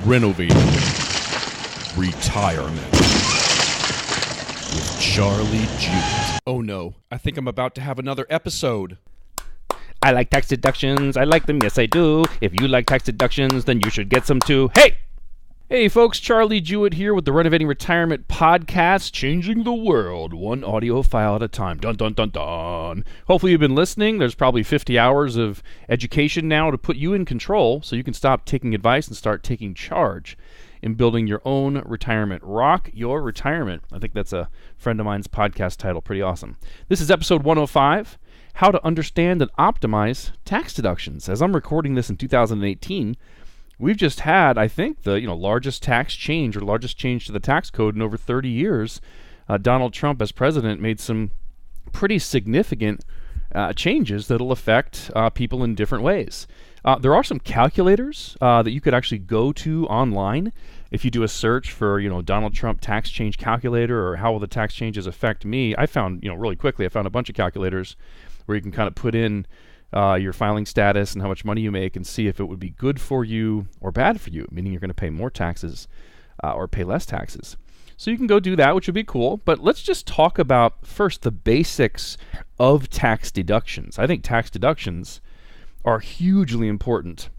Renovating Retirement with Charlie Jewett. Oh no, I think I'm about to have another episode. I like tax deductions. I like them. Yes, I do. If you like tax deductions, then you should get some too. Hey! Hey folks, Charlie Jewett here with the Renovating Retirement Podcast, changing the world one audio file at a time. Dun dun dun dun. Hopefully you've been listening. There's probably 50 hours of education now to put you in control so you can stop taking advice and start taking charge in building your own retirement. Rock your retirement. I think that's a friend of mine's podcast title. Pretty awesome. This is episode 105, How to Understand and Optimize Tax Deductions. As I'm recording this in 2018, we've just had, I think, the largest tax change or largest change to the tax code in over 30 years. Donald Trump, as president, made some pretty significant changes that'll affect people in different ways. There are some calculators that you could actually go to online. If you do a search for, Donald Trump tax change calculator or how will the tax changes affect me, I found, really quickly, I found a bunch of calculators where you can kind of put in your filing status and how much money you make and see if it would be good for you or bad for you, meaning you're going to pay more taxes or pay less taxes. So you can go do that, which would be cool. But let's just talk about first the basics of tax deductions. I think tax deductions are hugely important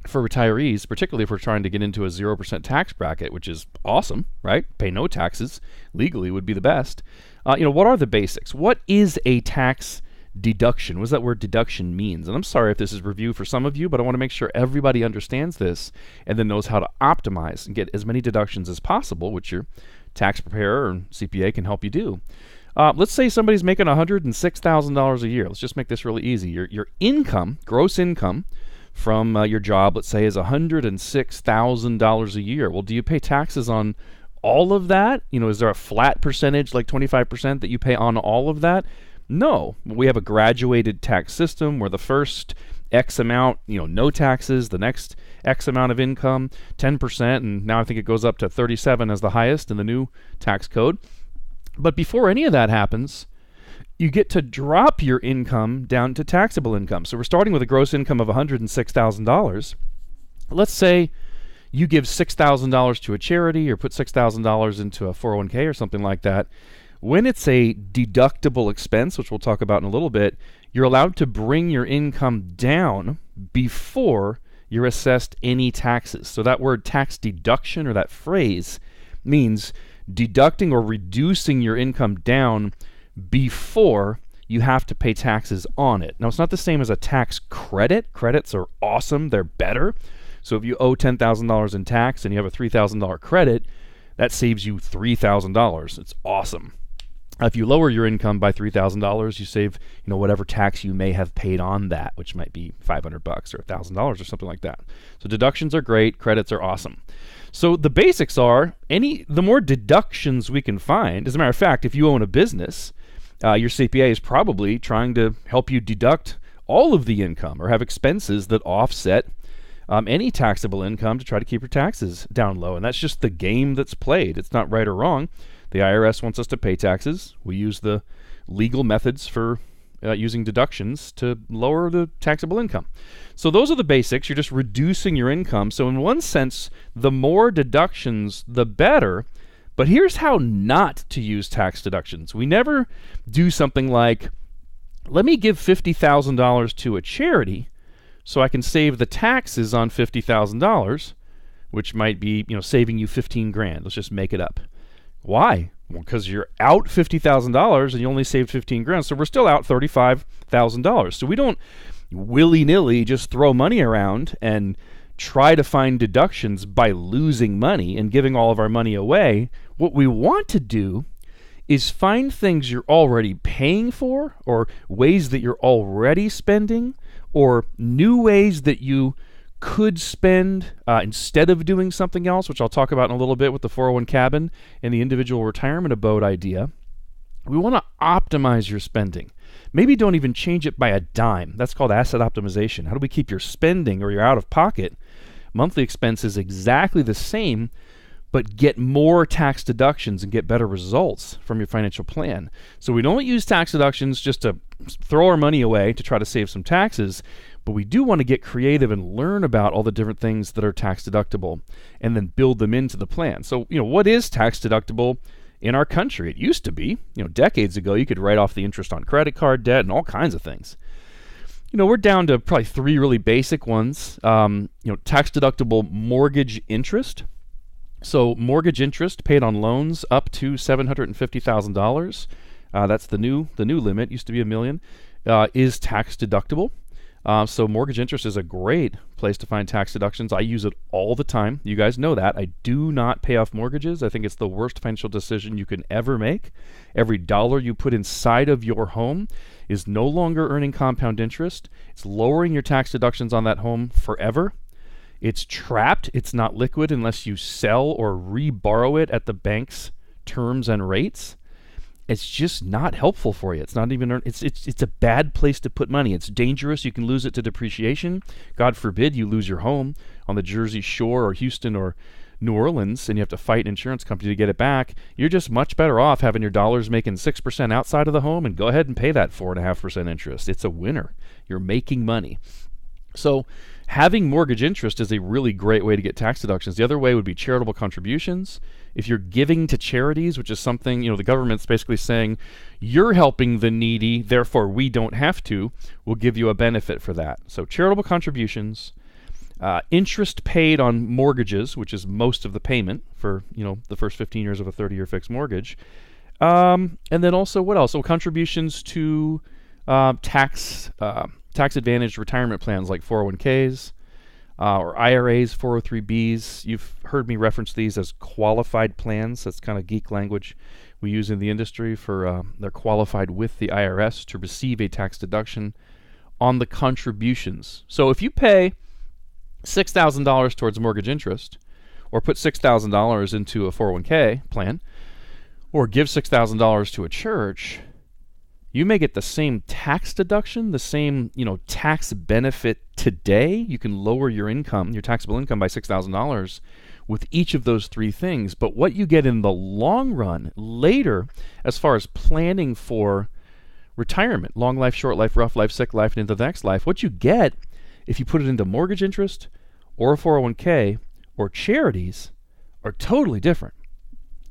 for retirees, particularly if we're trying to get into a 0% tax bracket, which is awesome, right? Pay no taxes legally would be the best. What are the basics? What is a tax deduction? What does that word deduction means? And I'm sorry if this is review for some of you, but I want to make sure everybody understands this and then knows how to optimize and get as many deductions as possible, which your tax preparer or CPA can help you do. Let's say somebody's making $106,000 a year. Let's just make this really easy. Your income, gross income from your job, let's say, is $106,000 a year. Well, do you pay taxes on all of that? Is there a flat percentage, like 25%, that you pay on all of that? No, we have a graduated tax system where the first X amount, no taxes, the next X amount of income, 10%, and now I think it goes up to 37 as the highest in the new tax code. But before any of that happens, you get to drop your income down to taxable income. So we're starting with a gross income of $106,000. Let's say you give $6,000 to a charity or put $6,000 into a 401k or something like that. When it's a deductible expense, which we'll talk about in a little bit, you're allowed to bring your income down before you're assessed any taxes. So that word tax deduction, or that phrase, means deducting or reducing your income down before you have to pay taxes on it. Now, it's not the same as a tax credit. Credits are awesome. They're better. So if you owe $10,000 in tax and you have a $3,000 credit, that saves you $3,000. It's awesome. If you lower your income by $3,000, you save, whatever tax you may have paid on that, which might be $500 or $1,000 or something like that. So deductions are great, credits are awesome. So the basics are the more deductions we can find. As a matter of fact, if you own a business, your CPA is probably trying to help you deduct all of the income or have expenses that offset any taxable income to try to keep your taxes down low. And that's just the game that's played. It's not right or wrong. The IRS wants us to pay taxes. We use the legal methods for using deductions to lower the taxable income. So those are the basics. You're just reducing your income. So in one sense, the more deductions, the better. But here's how not to use tax deductions. We never do something like, let me give $50,000 to a charity so I can save the taxes on $50,000, which might be, saving you $15,000. Let's just make it up. Why? Well, because you're out $50,000 and you only saved $15,000, so we're still out $35,000. So we don't willy-nilly just throw money around and try to find deductions by losing money and giving all of our money away. What we want to do is find things you're already paying for, or ways that you're already spending, or new ways that you could spend instead of doing something else, which I'll talk about in a little bit with the 401 cabin and the individual retirement abode idea. We want to optimize your spending. Maybe don't even change it by a dime. That's called asset optimization. How do we keep your spending or your out-of-pocket monthly expenses exactly the same, but get more tax deductions and get better results from your financial plan. So we don't use tax deductions just to throw our money away to try to save some taxes, but we do want to get creative and learn about all the different things that are tax deductible and then build them into the plan. So, what is tax deductible in our country? It used to be, decades ago, you could write off the interest on credit card debt and all kinds of things. We're down to probably three really basic ones. Tax deductible mortgage interest. So mortgage interest paid on loans up to $750,000. That's the new limit. Used to be $1 million. Is tax deductible. So mortgage interest is a great place to find tax deductions. I use it all the time. You guys know that. I do not pay off mortgages. I think it's the worst financial decision you can ever make. Every dollar you put inside of your home is no longer earning compound interest. It's lowering your tax deductions on that home forever. It's trapped. It's not liquid unless you sell or re-borrow it at the bank's terms and rates. It's just not helpful for you. It's not even it's a bad place to put money. It's dangerous. You can lose it to depreciation. God forbid you lose your home on the Jersey Shore or Houston or New Orleans and you have to fight an insurance company to get it back. You're just much better off having your dollars making 6% outside of the home and go ahead and pay that 4.5% interest. It's a winner. You're making money. So having mortgage interest is a really great way to get tax deductions. The other way would be charitable contributions. If you're giving to charities, which is something, the government's basically saying, you're helping the needy, therefore we don't have to, we'll give you a benefit for that. So charitable contributions, interest paid on mortgages, which is most of the payment for, the first 15 years of a 30-year fixed mortgage. And then also, what else? So contributions to tax-advantaged retirement plans like 401ks or IRAs, 403bs. You've heard me reference these as qualified plans. That's kind of geek language we use in the industry for they're qualified with the IRS to receive a tax deduction on the contributions. So if you pay $6,000 towards mortgage interest or put $6,000 into a 401k plan or give $6,000 to a church, you may get the same tax deduction, the same, tax benefit today. You can lower your income, your taxable income by $6,000 with each of those three things. But what you get in the long run, later, as far as planning for retirement, long life, short life, rough life, sick life, and into the next life, what you get if you put it into mortgage interest or a 401k or charities are totally different.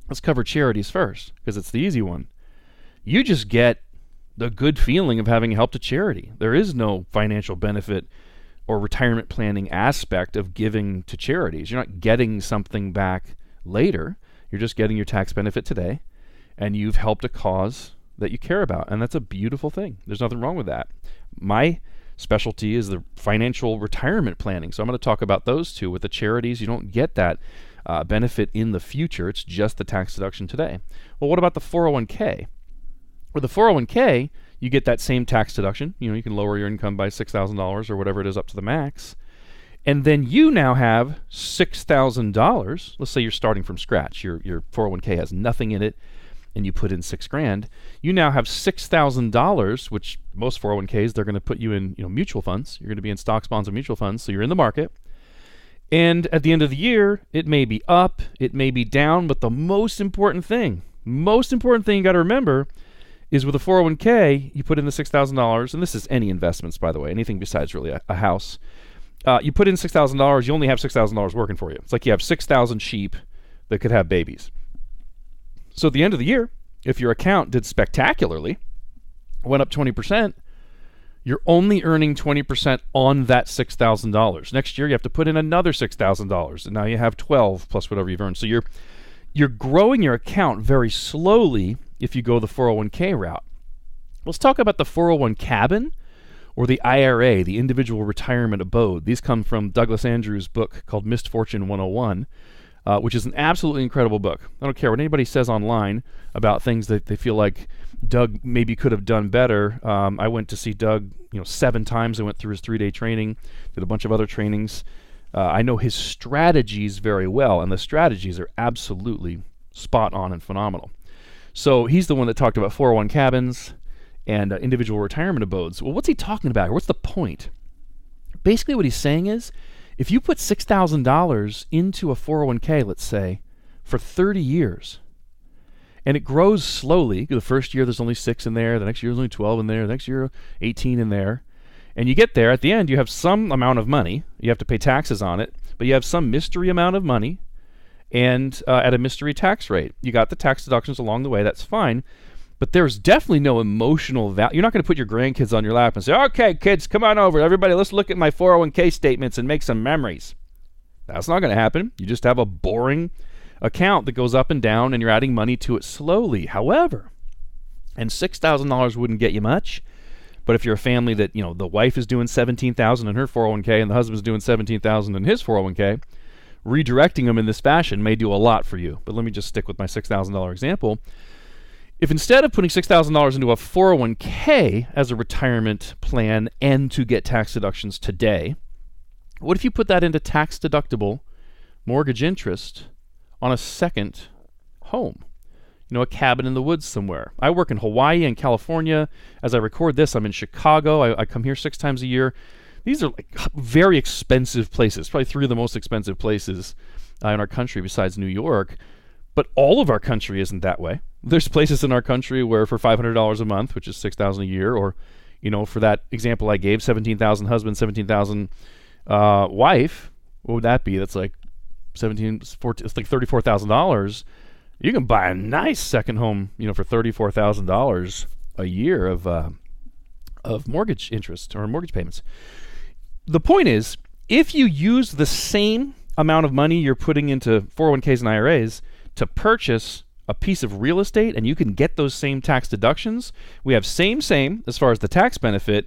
Let's cover charities first because it's the easy one. You just get the good feeling of having helped a charity. There is no financial benefit or retirement planning aspect of giving to charities. You're not getting something back later. You're just getting your tax benefit today, and you've helped a cause that you care about, and that's a beautiful thing. There's nothing wrong with that. My specialty is the financial retirement planning, so I'm going to talk about those two. With the charities, you don't get that benefit in the future. It's just the tax deduction today. Well, what about the 401k? With the 401k, you get that same tax deduction. You can lower your income by $6,000 or whatever it is up to the max. And then you now have $6,000. Let's say you're starting from scratch. Your 401k has nothing in it, and you put in $6,000. You now have $6,000, which most 401ks, they're going to put you in mutual funds. You're going to be in stocks, bonds, and mutual funds, so you're in the market. And at the end of the year, it may be up, it may be down, but the most important thing you got to remember is with a 401k, you put in the $6,000, and this is any investments, by the way, anything besides really a house. You put in $6,000, you only have $6,000 working for you. It's like you have 6,000 sheep that could have babies. So at the end of the year, if your account did spectacularly, went up 20%, you're only earning 20% on that $6,000. Next year, you have to put in another $6,000, and now you have 12 plus whatever you've earned. So you're growing your account very slowly if you go the 401k route. Let's talk about the 401 cabin or the IRA, the individual retirement abode. These come from Douglas Andrews' book called Missed Fortune 101, which is an absolutely incredible book. I don't care what anybody says online about things that they feel like Doug maybe could have done better. I went to see Doug 7 times. I went through his 3-day training, did a bunch of other trainings. I know his strategies very well, and the strategies are absolutely spot on and phenomenal. So he's the one that talked about 401 cabins and individual retirement abodes. Well, what's he talking about here? What's the point? Basically what he's saying is, if you put $6,000 into a 401k, let's say, for 30 years. And it grows slowly. The first year there's only 6 in there, the next year there's only 12 in there, the next year 18 in there. And you get there, at the end you have some amount of money, you have to pay taxes on it, but you have some mystery amount of money, and at a mystery tax rate. You got the tax deductions along the way, that's fine, but there's definitely no emotional value. You're not going to put your grandkids on your lap and say, okay, kids, come on over. Everybody, let's look at my 401k statements and make some memories. That's not going to happen. You just have a boring account that goes up and down, and you're adding money to it slowly. However, and $6,000 wouldn't get you much, but if you're a family that, the wife is doing $17,000 in her 401k and the husband's doing $17,000 in his 401k, redirecting them in this fashion may do a lot for you. But let me just stick with my $6,000 example. If instead of putting $6,000 into a 401k as a retirement plan and to get tax deductions today, what if you put that into tax-deductible mortgage interest on a second home? A cabin in the woods somewhere. I work in Hawaii and California. As I record this, I'm in Chicago. I come here 6 times a year. These are very expensive places, probably 3 of the most expensive places in our country besides New York. But all of our country isn't that way. There's places in our country where for $500 a month, which is $6,000 a year, or, for that example I gave, $17,000 husband, $17,000 wife, what would that be? That's like it's like $34,000. You can buy a nice second home, for $34,000 a year of mortgage interest or mortgage payments. The point is, if you use the same amount of money you're putting into 401ks and IRAs to purchase a piece of real estate, and you can get those same tax deductions, we have same as far as the tax benefit,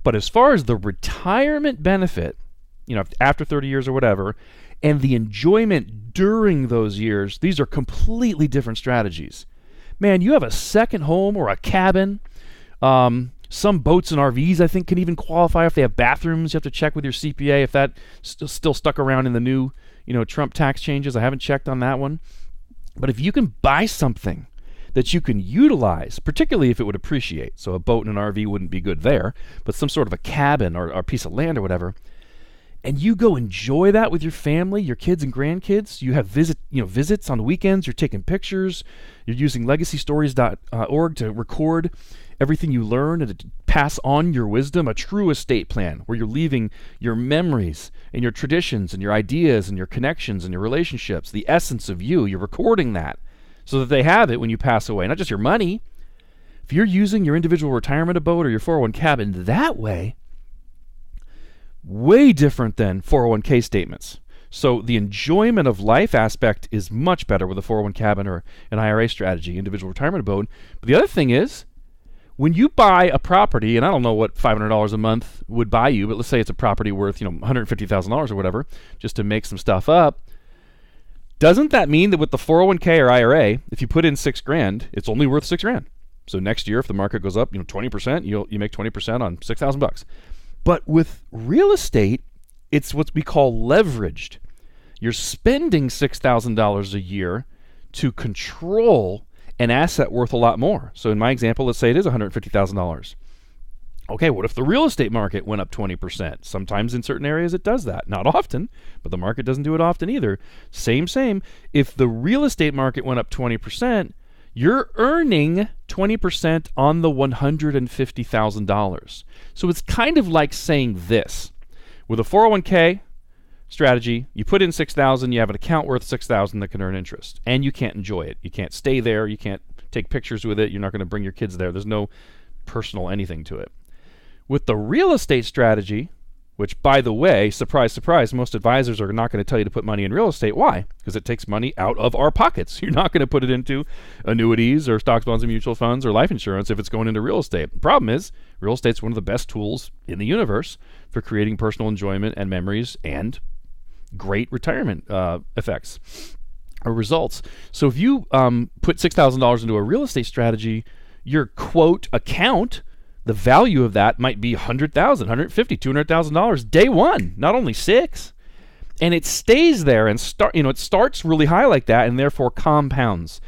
but as far as the retirement benefit, after 30 years or whatever, and the enjoyment during those years, these are completely different strategies. Man, you have a second home or a cabin. Some boats and RVs, I think, can even qualify if they have bathrooms. You have to check with your CPA if that's still stuck around in the new, Trump tax changes. I haven't checked on that one. But if you can buy something that you can utilize, particularly if it would appreciate, so a boat and an RV wouldn't be good there, but some sort of a cabin or a piece of land or whatever, and you go enjoy that with your family, your kids and grandkids. You have visits on the weekends. You're taking pictures. You're using legacystories.org to record everything you learn and to pass on your wisdom. A true estate plan where you're leaving your memories and your traditions and your ideas and your connections and your relationships, the essence of you. You're recording that so that they have it when you pass away, not just your money. If you're using your individual retirement abode or your 401 cabin that way, way different than 401k statements. So the enjoyment of life aspect is much better with a 401 cabin or an IRA strategy, individual retirement abode. But the other thing is, when you buy a property, and I don't know what $500 a month would buy you, but let's say it's a property worth, $150,000 or whatever, just to make some stuff up, doesn't that mean that with the 401k or IRA, if you put in $6,000, it's only worth $6,000? So next year, if the market goes up, 20%, you make 20% on $6,000. But with real estate, it's what we call leveraged. You're spending $6,000 a year to control an asset worth a lot more. So in my example, let's say it is $150,000. Okay, what if the real estate market went up 20%? Sometimes in certain areas it does that. Not often, but the market doesn't do it often either. Same. If the real estate market went up 20%, you're earning 20% on the $150,000. So it's kind of like saying this. With a 401k strategy, you put in $6,000, you have an account worth $6,000 that can earn interest, and you can't enjoy it. You can't stay there. You can't take pictures with it. You're not going to bring your kids there. There's no personal anything to it. With the real estate strategy, which, by the way, surprise, surprise, most advisors are not going to tell you to put money in real estate. Why? Because it takes money out of our pockets. You're not going to put it into annuities or stocks, bonds, and mutual funds or life insurance if it's going into real estate. The problem is, real estate's one of the best tools in the universe for creating personal enjoyment and memories and great retirement effects or results. So if you put $6,000 into a real estate strategy, your quote account, the value of that might be $100,000, $150,000, $200,000 day one, not only $6,000. And it stays there and it starts really high like that and therefore compounds.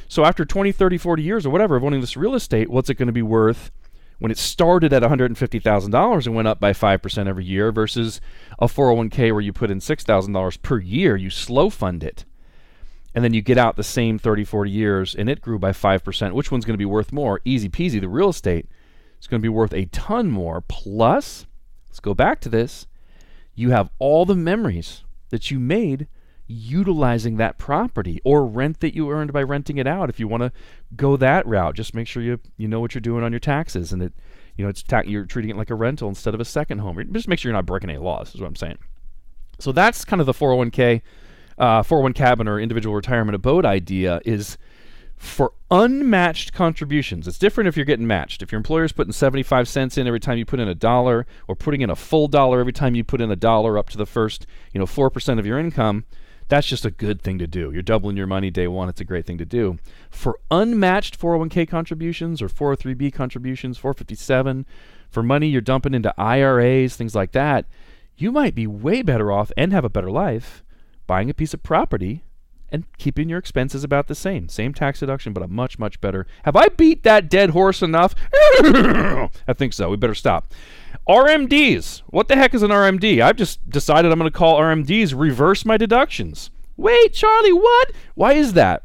So after 20, 30, 40 years or whatever of owning this real estate, what's it going to be worth when it started at $150,000 and went up by 5% every year versus a 401k where you put in $6,000 per year, you slow fund it. and then you get out the same 30, 40 years, and it grew by 5%. Which one's going to be worth more? Easy peasy. The real estate is going to be worth a ton more. Plus, let's go back to this. You have all the memories that you made utilizing that property, or rent that you earned by renting it out. If you want to go that route, just make sure you know what you're doing on your taxes, and that you're treating it like a rental instead of a second home. Just make sure you're not breaking any laws, is what I'm saying. So that's kind of the 401k, 401 cabin or individual retirement abode idea, is for unmatched contributions. It's different if you're getting matched. If your employer's putting 75 cents in every time you put in $1, or putting in a full dollar every time you put in $1 up to the first 4% of your income, that's just a good thing to do. You're doubling your money day one. It's a great thing to do. For unmatched 401k contributions or 403b contributions, 457, for money you're dumping into IRAs, things like that, you might be way better off and have a better life buying a piece of property and keeping your expenses about the same. Same tax deduction, but a much, much better. Have I beat that dead horse enough? I think so. We better stop. RMDs. What the heck is an RMD? I've just decided I'm going to call RMDs reverse my deductions. Wait, Charlie, what? Why is that?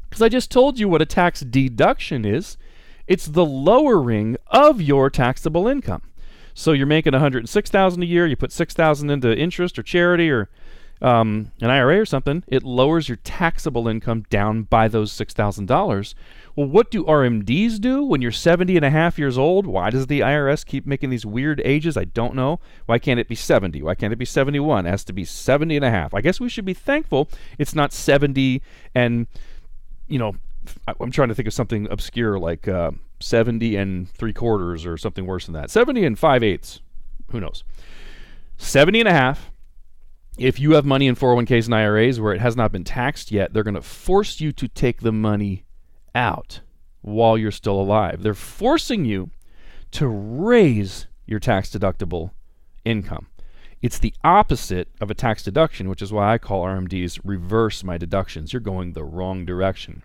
Because I just told you what a tax deduction is. It's the lowering of your taxable income. So you're making $106,000 a year. You put $6,000 into interest or charity or an IRA or something. It lowers your taxable income down by those $6,000. Well, what do RMDs do when you're 70 and a half years old? Why does the IRS keep making these weird ages? I don't know. Why can't it be 70? Why can't it be 71? It has to be 70 and a half. I guess we should be thankful it's not 70 and, I'm trying to think of something obscure like 70 and 3/4 or something worse than that. 70 and 5/8. Who knows? 70 and a half. If you have money in 401ks and IRAs where it has not been taxed yet, they're going to force you to take the money out while you're still alive. They're forcing you to raise your tax deductible income. It's the opposite of a tax deduction, which is why I call RMDs reverse my deductions. You're going the wrong direction.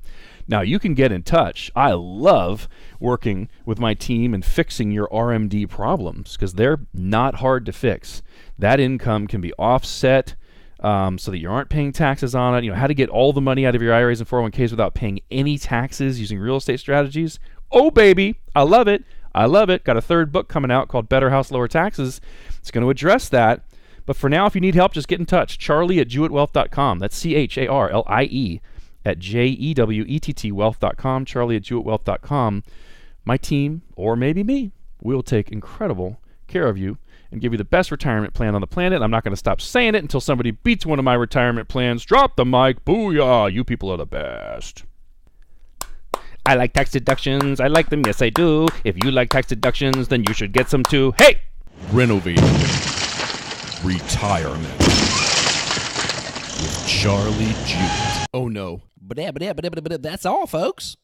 Now, you can get in touch. I love working with my team and fixing your RMD problems because they're not hard to fix. That income can be offset so that you aren't paying taxes on it. How to get all the money out of your IRAs and 401ks without paying any taxes using real estate strategies. Oh, baby, I love it. I love it. Got a third book coming out called Better House, Lower Taxes. It's going to address that. But for now, if you need help, just get in touch. Charlie@JewettWealth.com. That's CHARLIE at JEWETT wealth.com. Charlie@JewettWealth.com. My team, or maybe me, will take incredible care of you and give you the best retirement plan on the planet. I'm not going to stop saying it until somebody beats one of my retirement plans. Drop the mic. Booyah. You people are the best. I like tax deductions. I like them. Yes, I do. If you like tax deductions, then you should get some too. Hey! Renovating Retirement with Charlie Jewett. Oh no. But that's all, folks.